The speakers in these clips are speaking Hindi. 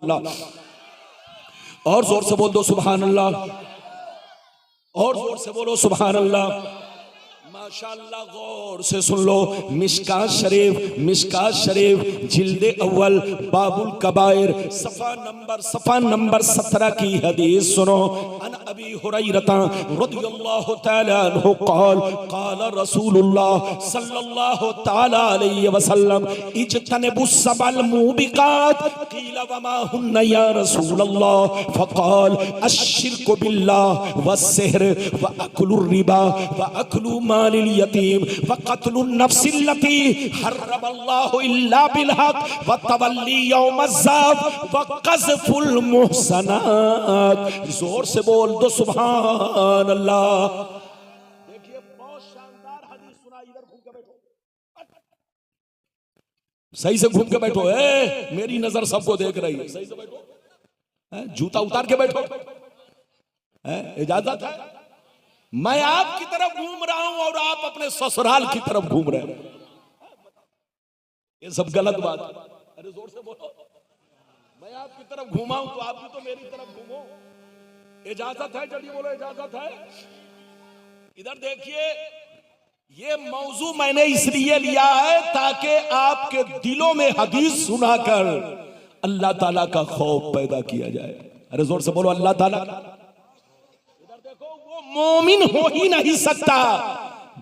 अल्लाह। और जोर से बोल दो सुभान अल्लाह, और जोर से बोलो सुभान अल्लाह। माशाअल्लाह, गौर से सुन लो। मिशकात शरीफ जिल्दे अव्वल बाबुल कबायर सफा नंबर 17 की हदीस सुनो। अन अबी हुरैरा रदियल्लाहु तआला अन्हु क़ाल क़ाल रसूलुल्लाह सल्लल्लाहु तआला अलैहि वसल्लम इज्तनिबु सबल मूबिकात क़ील वमा हुन्ना या रसूलल्लाह फ़क़ाल अश्शिरकु बिल्लाह वस्सिhr व अक्लुर रिबा व अक्लु मालिल यतीम व क़त्लुन नफ्सिल्लती हर्रमल्लाहु इल्ला बिलहक़ व तवल्ली यौमज़्ज़ाफ़ व क़ज़्फ़ुल मुहसनात। जोर से बोल दो सुभान अल्लाह। देखिए बहुत शानदार हदीस सुनाई। इधर घूम के बैठो, सही से घूम के बैठो। मेरी नजर सबको देख रही है, सही से बैठो। जूता उतार के बैठो, इजाजत है। मैं आपकी तरफ घूम रहा हूं और आप अपने ससुराल की तरफ घूम रहे हैं, ये सब गलत बात है। अरे जोर से बोलो। मैं आपकी तरफ घूमा हूं तो आप भी तो मेरी तरफ घूमो। इजाजत है, जल्दी बोलो इजाजत है। इधर देखिए, ये मौजू मैंने इसलिए लिया है ताकि आपके दिलों में हदीस सुनाकर अल्लाह ताला का खौफ पैदा किया जाए। अरे जोर से बोलो अल्लाह ताला। मोमिन हो ही नहीं सकता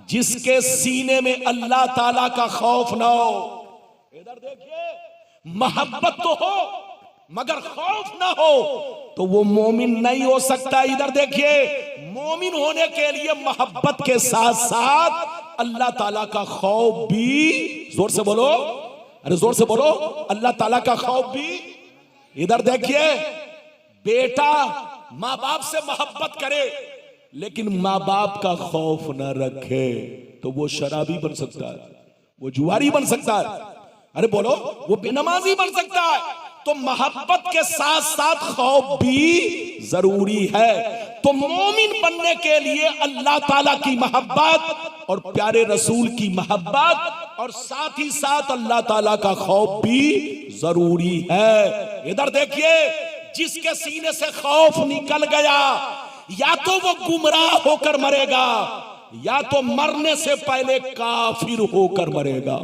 जिसके सीने में अल्लाह ताला का खौफ ना हो। इधर देखिए, मोहब्बत तो हो मगर खौफ ना हो तो वो मोमिन नहीं हो सकता। इधर देखिए, मोमिन होने के लिए मोहब्बत के साथ साथ अल्लाह ताला का खौफ भी, जोर से बोलो, अरे जोर से बोलो, अल्लाह ताला का खौफ भी। इधर देखिए, बेटा माँ बाप से मोहब्बत करे लेकिन माँ बाप का खौफ न रखे तो वो शराबी बन सकता है, वो जुआरी बन सकता है, अरे बोलो वो बेनमाजी बन सकता है। तो मोहब्बत के साथ साथ खौफ भी जरूरी है। तो मोमिन बनने के लिए अल्लाह ताला की मोहब्बत और प्यारे रसूल की मोहब्बत और साथ ही साथ अल्लाह ताला का खौफ भी जरूरी है। इधर देखिए, जिसके सीने से खौफ निकल गया या तो वो गुमराह होकर मरेगा या तो मरने से पहले काफिर होकर मरेगा।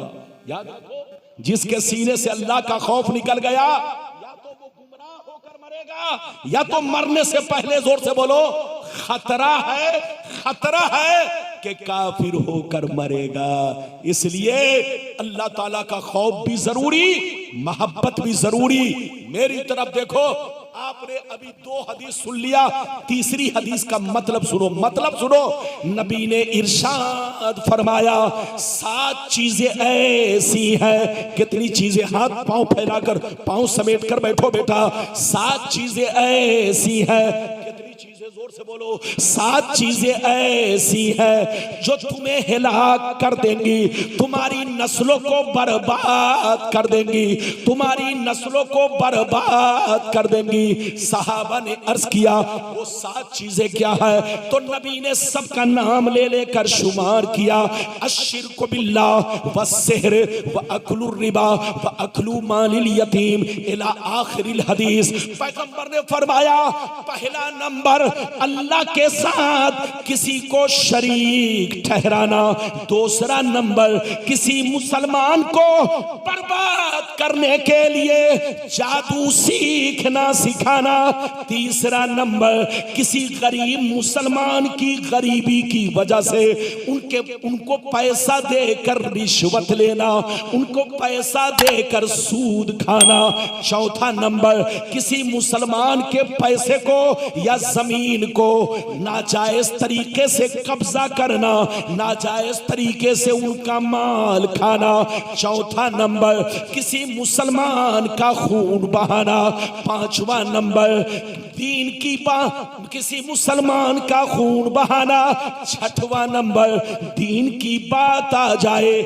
याद रखो, जिसके सीने से अल्लाह का खौफ निकल गया या तो वो गुमराह होकर मरेगा या तो मरने से पहले, जोर से बोलो, खतरा है कि काफिर होकर मरेगा। इसलिए अल्लाह ताला का खौफ भी जरूरी, मोहब्बत भी जरूरी। मेरी तरफ देखो, आपने अभी 2 हदीस सुन लिया, तीसरी हदीस का मतलब सुनो। नबी ने इरशाद फरमाया 7 चीजें ऐसी हैं। कितनी चीजें? हाथ पांव फैलाकर, पांव समेट कर बैठो बेटा। 7 चीजें ऐसी हैं। कितनी चीजें? जोर से बोलो। 7 चीजें ऐसी हैं जो तुम्हें हिलाक कर देंगी, तुम्हारी नस्लों को बर्बाद कर देंगी, तुम्हारी नस्लों को बर्बाद कर देंगी। सहाबा ने अर्ज किया वो 7 चीजें क्या है? तो नबी ने सबका नाम ले लेकर शुमार किया। अश्शिरकु बिल्लाह वस्सिhr व अक्लुर रिबा व अक्लु मालिल यतीम इला आखिरिल हदीस। पैगंबर ने फरमाया, पहला नंबर अल्लाह के साथ किसी को शरीक ठहराना, दूसरा नंबर किसी मुसलमान को बर्बाद करने के लिए जादू सीखना सिखाना, तीसरा नंबर किसी गरीब मुसलमान की गरीबी की वजह से उनको पैसा देकर रिश्वत लेना, उनको पैसा देकर सूद खाना, चौथा नंबर किसी मुसलमान के पैसे को या जमीन को नाजायज तरीके से कब्जा करना, नाजायज तरीके से उनका माल खाना, चौथा नंबर किसी मुसलमान का खून बहाना, पांचवा नंबर दीन की किसी मुसलमान का खून बहाना, छठवा नंबर दीन की बात आ जाए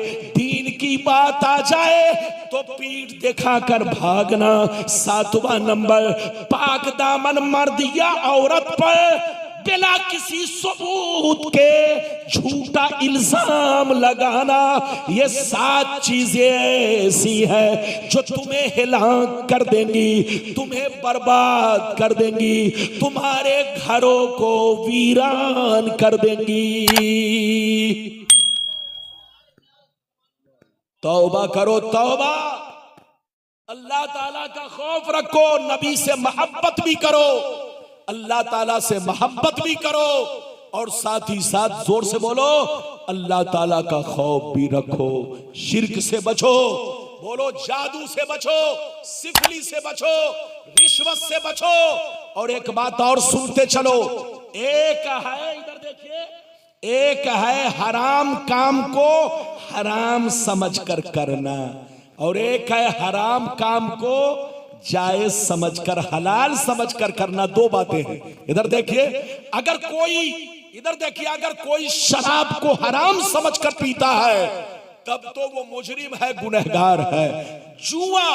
तो पीठ दिखाकर भागना, सातवां नंबर पाक दामन मर्द या औरत पर बिला किसी सबूत के झूठा इल्जाम लगाना, ये 7 चीजें ऐसी हैं जो तुम्हें हिलाक कर देंगी, तुम्हें बर्बाद कर देंगी, तुम्हारे घरों को वीरान कर देंगी। तौबा करो, तौबा। अल्लाह ताला का खौफ रखो, नबी से मोहब्बत भी करो, अल्लाह ताला से मोहब्बत भी करो, और साथ ही साथ जोर से बोलो अल्लाह ताला का खौफ भी रखो। शिर्क से बचो, बोलो जादू से बचो, सिफली से बचो, रिश्वत से बचो। और एक बात और सुनते चलो, एक है, इधर देखिए, एक है हराम काम को हराम समझकर करना, और एक है हराम काम को जायज समझकर, हलाल समझकर करना। 2 बातें हैं। इधर देखिए, अगर कोई, इधर देखिए, अगर कोई शराब को हराम समझकर पीता है तब तो वो मुजरिम है, गुनहगार है। जुआ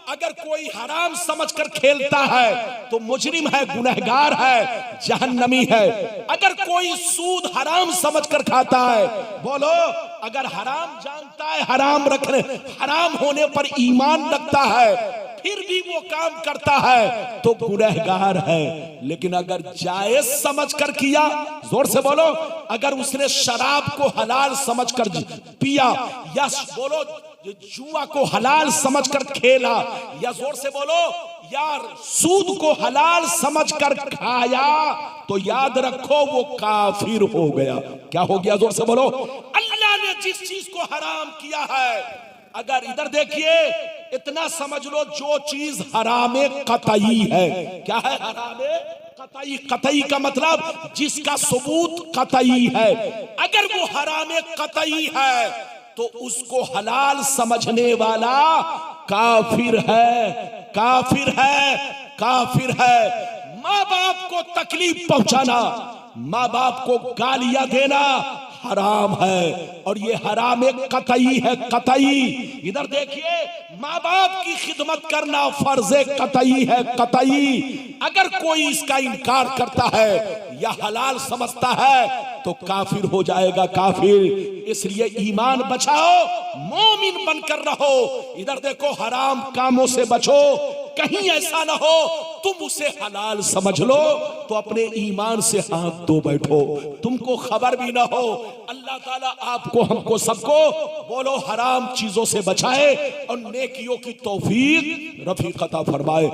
अगर कोई हराम समझकर खेलता है तो मुजरिम है, गुनहगार है, जहन्नमी है। अगर कोई सूद हराम समझकर खाता है, बोलो अगर हराम जानता है, हराम रखने, हराम होने पर ईमान लगता है, फिर भी वो काम करता है तो गुनहगार है। लेकिन अगर जायज समझकर किया, जोर से बोलो, अगर उसने शराब को हलाल समझकर पिया, या बोलो जुआ को हलाल समझकर खेला, या जोर से बोलो यार सूद को हलाल समझकर खाया, तो याद रखो वो काफिर हो गया। क्या हो गया? जोर से बोलो। अल्लाह ने जिस चीज को हराम किया है, अगर इधर देखिए, इतना समझ लो, जो चीज हरामे कतई है। क्या है हरामे कतई? कतई का मतलब जिसका सबूत कतई है। अगर वो हरामे कतई है तो उसको हलाल समझने वाला काफिर है, काफिर है, काफिर है। माँ बाप को तकलीफ पहुंचाना, माँ बाप को गालियां देना हराम है, और ये हराम एक कतई है, कतई। इधर देखिए, माँ बाप की खिदमत करना फर्ज कतई है, कतई। अगर कोई इसका इनकार करता है या हलाल समझता है तो काफिर हो जाएगा, काफिर। इसलिए ईमान बचाओ, मोमिन बनकर रहो। इधर देखो, हराम कामों से बचो, कहीं ऐसा ना हो तुम उसे हलाल समझ लो तो अपने ईमान से हाथ धो बैठो, तुमको खबर भी ना हो। अल्लाह ताला आपको, हमको, सबको बोलो हराम चीजों से बचाए और नेकियों की तौफीक रफीक अता फरमाए।